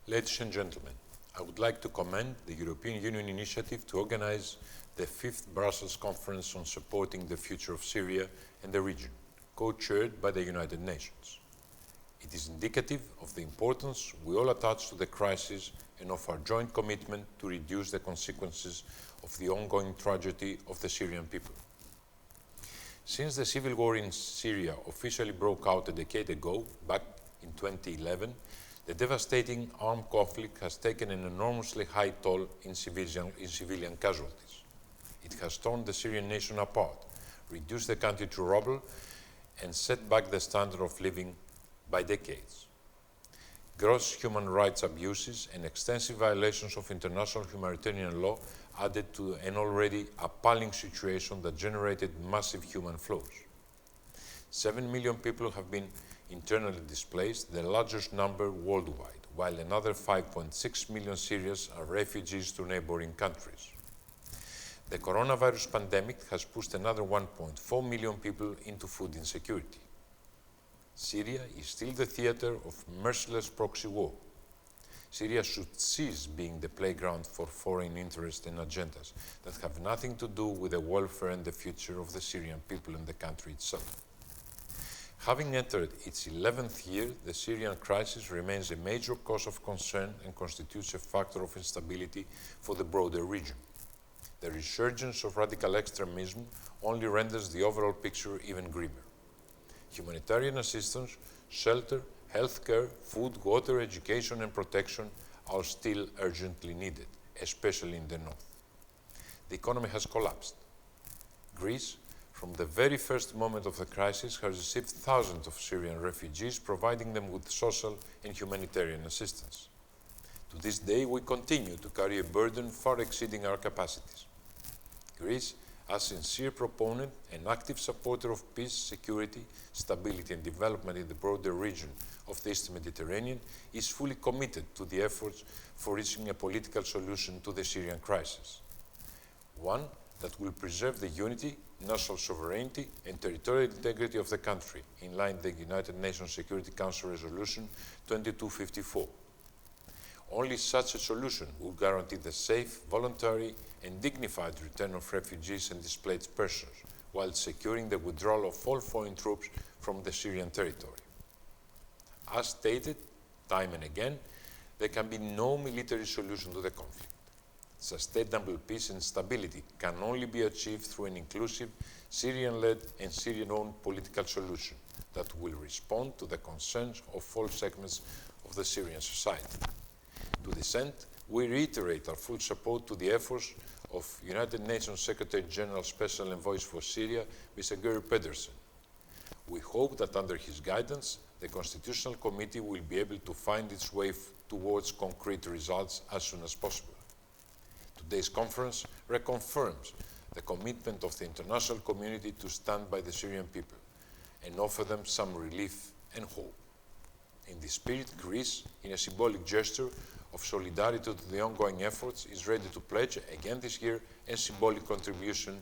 Ladies and gentlemen, I would like to commend the European Union initiative to organize the 5th Brussels Conference on Supporting the Future of Syria and the region, co-chaired by the United Nations. It is indicative of the importance we all attach to the crisis and of our joint commitment to reduce the consequences of the ongoing tragedy of the Syrian people. Since the civil war in Syria officially broke out a decade ago, back in 2011, the devastating armed conflict has taken an enormously high toll in civilian casualties. It has torn the Syrian nation apart, reduced the country to rubble, and set back the standard of living by decades. Gross human rights abuses and extensive violations of international humanitarian law added to an already appalling situation that generated massive human flows. 7 million people have been internally displaced, the largest number worldwide, while another 5.6 million Syrians are refugees to neighboring countries. The coronavirus pandemic has pushed another 1.4 million people into food insecurity. Syria is still the theater of merciless proxy war. Syria should cease being the playground for foreign interests and agendas that have nothing to do with the welfare and the future of the Syrian people and the country itself. Having entered its 11th year, the Syrian crisis remains a major cause of concern and constitutes a factor of instability for the broader region. The resurgence of radical extremism only renders the overall picture even grimmer. Humanitarian assistance, shelter, healthcare, food, water, education and protection are still urgently needed, especially in the north. The economy has collapsed. Greece, from the very first moment of the crisis, has received thousands of Syrian refugees, providing them with social and humanitarian assistance. To this day, we continue to carry a burden far exceeding our capacities. Greece, a sincere proponent and active supporter of peace, security, stability and development in the broader region of the Eastern Mediterranean, is fully committed to the efforts for reaching a political solution to the Syrian crisis. One that will preserve the unity, national sovereignty and territorial integrity of the country, in line with the United Nations Security Council Resolution 2254. Only such a solution will guarantee the safe, voluntary and dignified return of refugees and displaced persons, while securing the withdrawal of all foreign troops from the Syrian territory. As stated time and again, there can be no military solution to the conflict. Sustainable peace and stability can only be achieved through an inclusive, Syrian-led and Syrian-owned political solution that will respond to the concerns of all segments of the Syrian society. To this end, we reiterate our full support to the efforts of United Nations Secretary General Special Envoy for Syria, Mr. Geir Pedersen. We hope that under his guidance, the Constitutional Committee will be able to find its way towards concrete results as soon as possible. Today's conference reconfirms the commitment of the international community to stand by the Syrian people and offer them some relief and hope. In this spirit, Greece, in a symbolic gesture of solidarity to the ongoing efforts, is ready to pledge again this year a symbolic contribution